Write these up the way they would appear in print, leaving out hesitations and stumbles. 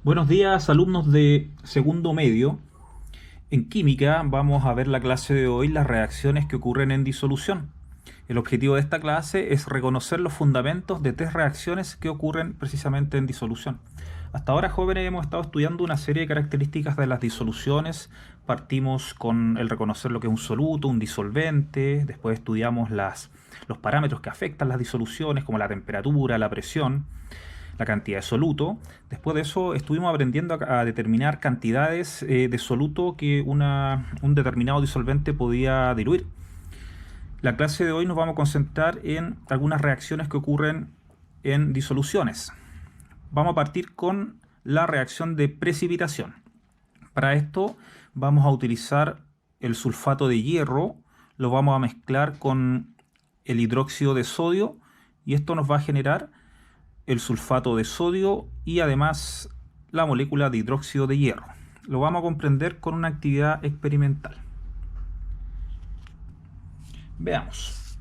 Buenos días, alumnos de segundo medio. En química vamos a ver la clase de hoy, las reacciones que ocurren en disolución. El objetivo de esta clase es reconocer los fundamentos de tres reacciones que ocurren precisamente en disolución. Hasta ahora, jóvenes, hemos estado estudiando una serie de características de las disoluciones. Partimos con el reconocer lo que es un soluto, un disolvente. Después estudiamos los parámetros que afectan las disoluciones, como la temperatura, la presión, la cantidad de soluto. Después de eso estuvimos aprendiendo a determinar cantidades de soluto que un determinado disolvente podía diluir. La clase de hoy nos vamos a concentrar en algunas reacciones que ocurren en disoluciones. Vamos a partir con la reacción de precipitación. Para esto vamos a utilizar el sulfato de hierro, lo vamos a mezclar con el hidróxido de sodio y esto nos va a generar el sulfato de sodio y además la molécula de hidróxido de hierro. Lo vamos a comprender con una actividad experimental. Veamos.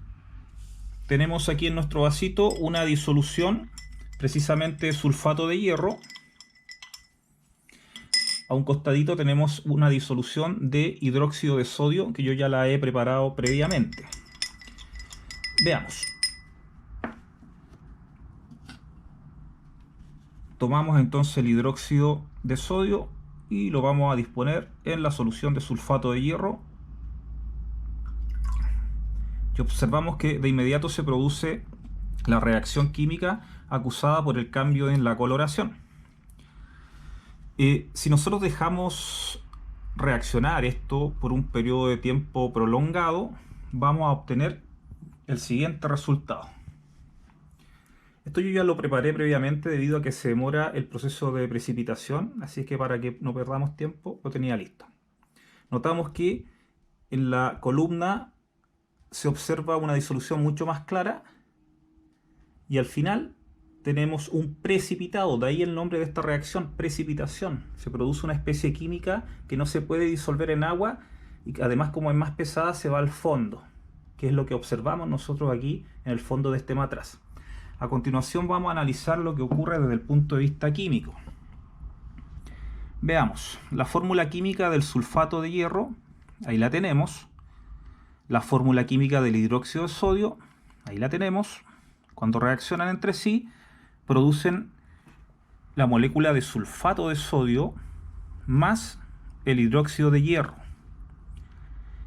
Tenemos aquí en nuestro vasito una disolución, precisamente de sulfato de hierro. A un costadito tenemos una disolución de hidróxido de sodio que yo ya la he preparado previamente. Veamos. Tomamos entonces el hidróxido de sodio y lo vamos a disponer en la solución de sulfato de hierro. Y observamos que de inmediato se produce la reacción química acusada por el cambio en la coloración. Si nosotros dejamos reaccionar esto por un periodo de tiempo prolongado, vamos a obtener el siguiente resultado. Esto yo ya lo preparé previamente debido a que se demora el proceso de precipitación, así que para que no perdamos tiempo lo tenía listo. Notamos que en la columna se observa una disolución mucho más clara y al final tenemos un precipitado, de ahí el nombre de esta reacción, precipitación. Se produce una especie química que no se puede disolver en agua y que además, como es más pesada, se va al fondo, que es lo que observamos nosotros aquí en el fondo de este matraz. A continuación vamos a analizar lo que ocurre desde el punto de vista químico. Veamos, la fórmula química del sulfato de hierro, ahí la tenemos. La fórmula química del hidróxido de sodio, ahí la tenemos. Cuando reaccionan entre sí, producen la molécula de sulfato de sodio más el hidróxido de hierro.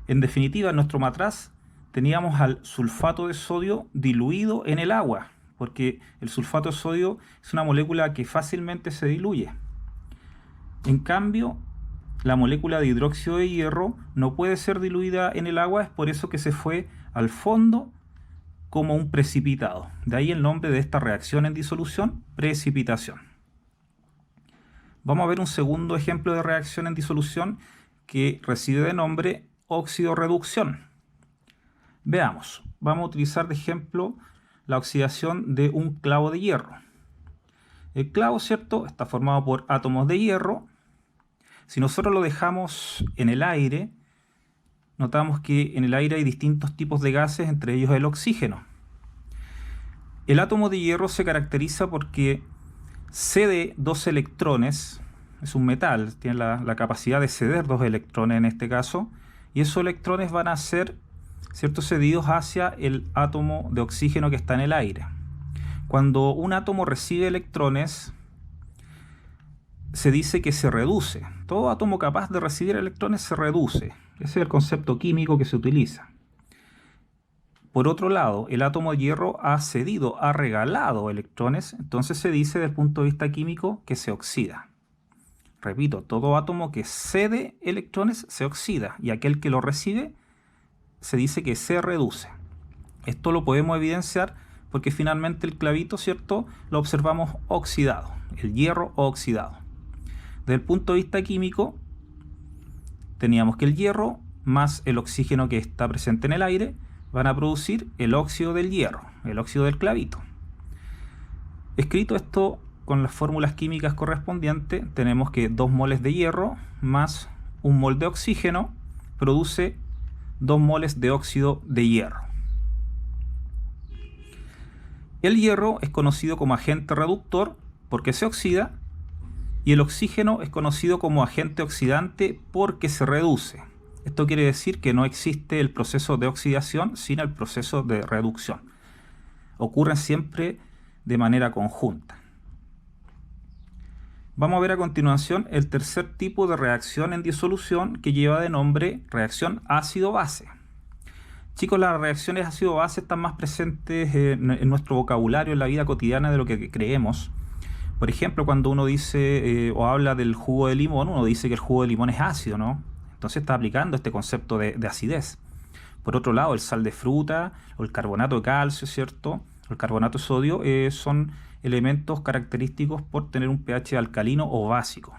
En definitiva, en nuestro matraz teníamos al sulfato de sodio diluido en el agua, porque el sulfato de sodio es una molécula que fácilmente se diluye. En cambio, la molécula de hidróxido de hierro no puede ser diluida en el agua, es por eso que se fue al fondo como un precipitado. De ahí el nombre de esta reacción en disolución, precipitación. Vamos a ver un segundo ejemplo de reacción en disolución que recibe de nombre oxidorreducción. Veamos, vamos a utilizar de ejemplo la oxidación de un clavo de hierro. El clavo, ¿cierto?, está formado por átomos de hierro. Si nosotros lo dejamos en el aire, notamos que en el aire hay distintos tipos de gases, entre ellos el oxígeno. El átomo de hierro se caracteriza porque cede dos electrones, es un metal, tiene la capacidad de ceder dos electrones en este caso, y esos electrones van a ser, ¿cierto?, cedidos hacia el átomo de oxígeno que está en el aire. Cuando un átomo recibe electrones, se dice que se reduce. Todo átomo capaz de recibir electrones se reduce. Ese es el concepto químico que se utiliza. Por otro lado, el átomo de hierro ha cedido, ha regalado electrones, entonces se dice desde el punto de vista químico que se oxida. Repito, todo átomo que cede electrones se oxida y aquel que lo recibe se dice que se reduce. Esto lo podemos evidenciar porque finalmente el clavito, ¿cierto?, lo observamos oxidado, el hierro oxidado. Desde el punto de vista químico, teníamos que el hierro más el oxígeno que está presente en el aire van a producir el óxido del hierro, el óxido del clavito. Escrito esto con las fórmulas químicas correspondientes, tenemos que 2 moles de hierro más 1 mol de oxígeno produce 2 moles de óxido de hierro. El hierro es conocido como agente reductor porque se oxida Y el oxígeno es conocido como agente oxidante porque se reduce. Esto quiere decir que no existe el proceso de oxidación sin el proceso de reducción. Ocurren siempre de manera conjunta. Vamos a ver a continuación el tercer tipo de reacción en disolución, que lleva de nombre reacción ácido-base. Chicos, las reacciones ácido-base están más presentes en nuestro vocabulario, en la vida cotidiana, de lo que creemos. Por ejemplo, cuando uno dice o habla del jugo de limón, uno dice que el jugo de limón es ácido, ¿no? Entonces está aplicando este concepto de acidez. Por otro lado, el sal de fruta o el carbonato de calcio, ¿cierto? O el carbonato de sodio son elementos característicos por tener un pH alcalino o básico.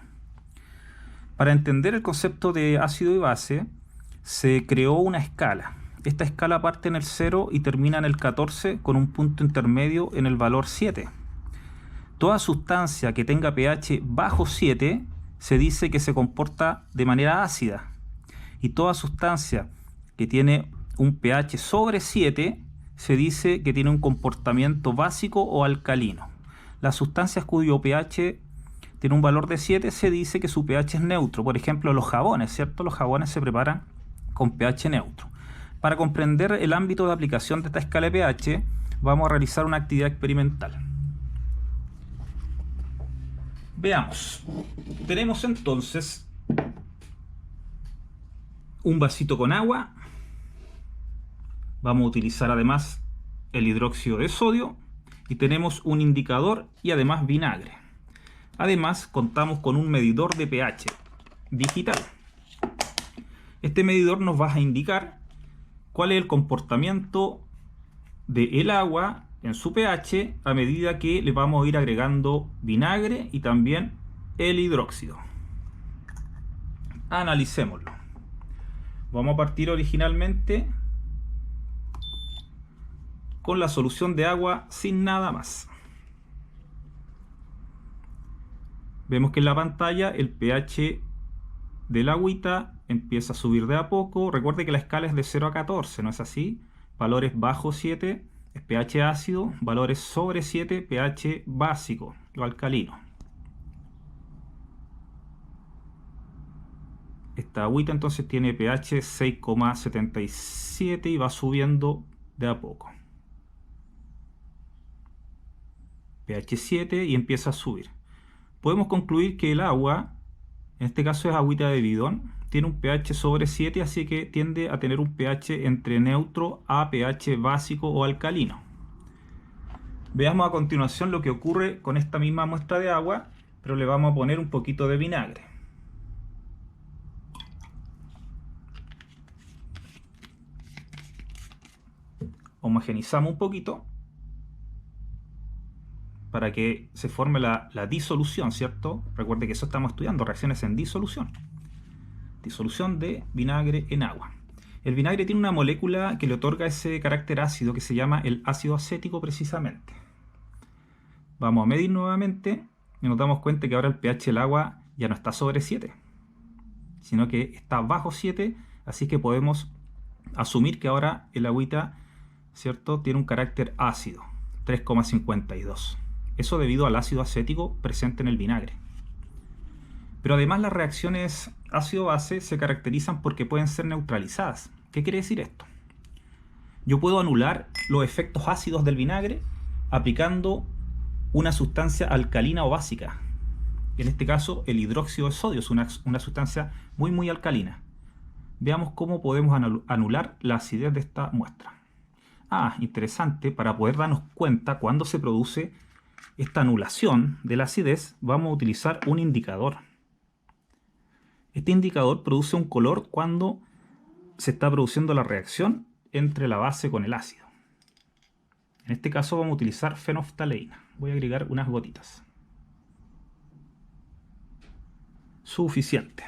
Para entender el concepto de ácido y base, se creó una escala. Esta escala parte en el 0 y termina en el 14 con un punto intermedio en el valor 7. Toda sustancia que tenga pH bajo 7 se dice que se comporta de manera ácida. Y toda sustancia que tiene un pH sobre 7 se dice que tiene un comportamiento básico o alcalino. Las sustancias cuyo pH tiene un valor de 7 se dice que su pH es neutro. Por ejemplo, los jabones, ¿cierto? Los jabones se preparan con pH neutro. Para comprender el ámbito de aplicación de esta escala de pH, vamos a realizar una actividad experimental. Veamos. Tenemos entonces un vasito con agua. Vamos a utilizar además el hidróxido de sodio y tenemos un indicador y además vinagre. Además contamos con un medidor de pH digital. Este medidor nos va a indicar cuál es el comportamiento del agua en su pH a medida que le vamos a ir agregando vinagre y también el hidróxido. Analicémoslo. Vamos a partir originalmente con la solución de agua sin nada más. Vemos que en la pantalla el pH del agüita empieza a subir de a poco. Recuerde que la escala es de 0 a 14, ¿no es así? Valores bajo 7 es pH ácido, valores sobre 7 pH básico o alcalino. Esta agüita entonces tiene pH 6,77 y va subiendo de a poco. pH 7 y empieza a subir. Podemos concluir que el agua, en este caso es agüita de bidón, tiene un pH sobre 7, así que tiende a tener un pH entre neutro a pH básico o alcalino. Veamos a continuación lo que ocurre con esta misma muestra de agua, pero le vamos a poner un poquito de vinagre. Homogenizamos un poquito para que se forme la disolución, ¿cierto? Recuerde que eso estamos estudiando, reacciones en disolución. Disolución de vinagre en agua. El vinagre tiene una molécula que le otorga ese carácter ácido que se llama el ácido acético precisamente. Vamos a medir nuevamente y nos damos cuenta que ahora el pH del agua ya no está sobre 7, sino que está bajo 7, así que podemos asumir que ahora el agüita, ¿cierto?, tiene un carácter ácido, 3,52. Eso debido al ácido acético presente en el vinagre. Pero además las reacciones ácido-base se caracterizan porque pueden ser neutralizadas. ¿Qué quiere decir esto? Yo puedo anular los efectos ácidos del vinagre aplicando una sustancia alcalina o básica. En este caso, el hidróxido de sodio es una sustancia muy alcalina. Veamos cómo podemos anular la acidez de esta muestra. Interesante, para poder darnos cuenta cuando se produce esta anulación de la acidez, vamos a utilizar un indicador. Este indicador produce un color cuando se está produciendo la reacción entre la base con el ácido. En este caso vamos a utilizar fenolftaleína. Voy a agregar unas gotitas. Suficiente.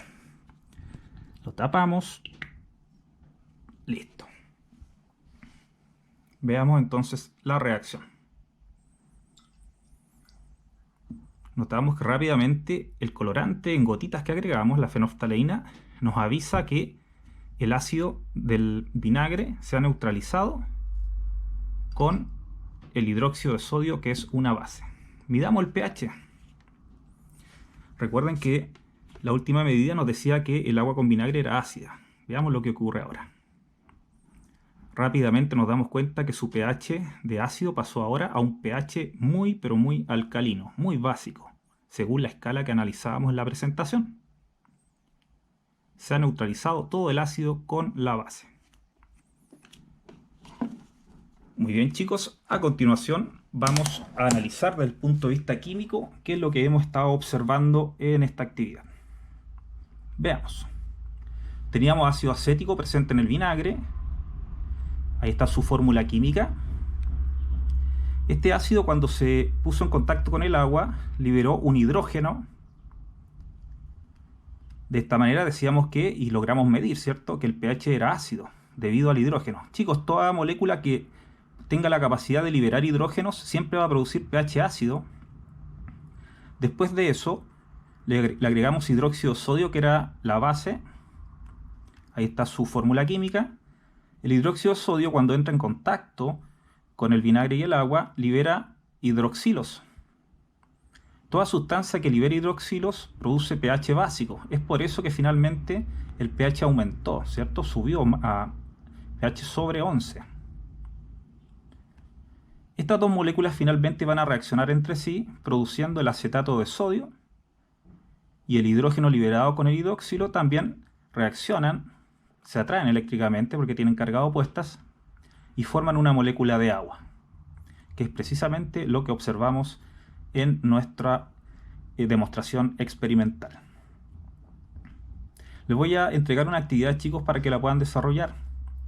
Lo tapamos. Listo. Veamos entonces la reacción. Notamos que rápidamente el colorante en gotitas que agregamos, la fenolftaleína, nos avisa que el ácido del vinagre se ha neutralizado con el hidróxido de sodio, que es una base. Midamos el pH. Recuerden que la última medida nos decía que el agua con vinagre era ácida. Veamos lo que ocurre ahora. Rápidamente nos damos cuenta que su pH de ácido pasó ahora a un pH muy pero muy alcalino, muy básico, según la escala que analizábamos en la presentación. Se ha neutralizado todo el ácido con la base. Muy bien, chicos, a continuación vamos a analizar desde el punto de vista químico qué es lo que hemos estado observando en esta actividad. Veamos. Teníamos ácido acético presente en el vinagre. Ahí está su fórmula química. Este ácido, cuando se puso en contacto con el agua, liberó un hidrógeno. De esta manera decíamos que, y logramos medir, ¿cierto?, que el pH era ácido debido al hidrógeno. Chicos, toda molécula que tenga la capacidad de liberar hidrógenos siempre va a producir pH ácido. Después de eso le agregamos hidróxido de sodio, que era la base. Ahí está su fórmula química. El hidróxido de sodio, cuando entra en contacto con el vinagre y el agua, libera hidroxilos. Toda sustancia que libera hidroxilos produce pH básico. Es por eso que finalmente el pH aumentó, ¿cierto? Subió a pH sobre 11. Estas dos moléculas finalmente van a reaccionar entre sí, produciendo el acetato de sodio, y el hidrógeno liberado con el hidroxilo también reaccionan, se atraen eléctricamente porque tienen cargas opuestas, y forman una molécula de agua, que es precisamente lo que observamos en nuestra demostración experimental. Les voy a entregar una actividad, chicos, para que la puedan desarrollar.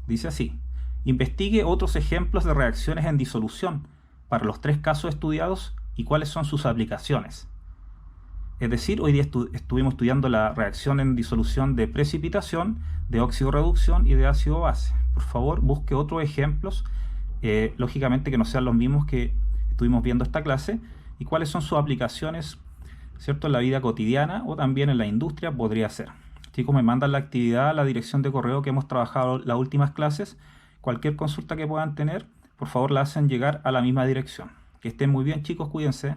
Dice así: investigue otros ejemplos de reacciones en disolución para los 3 casos estudiados y cuáles son sus aplicaciones. Es decir, hoy día estuvimos estudiando la reacción en disolución de precipitación, de óxido-reducción y de ácido-base. Por favor, busque otros ejemplos, lógicamente que no sean los mismos que estuvimos viendo esta clase, y cuáles son sus aplicaciones, ¿cierto?, en la vida cotidiana o también en la industria podría ser. Chicos, me mandan la actividad a la dirección de correo que hemos trabajado las últimas clases. Cualquier consulta que puedan tener, por favor la hacen llegar a la misma dirección. Que estén muy bien, chicos, cuídense.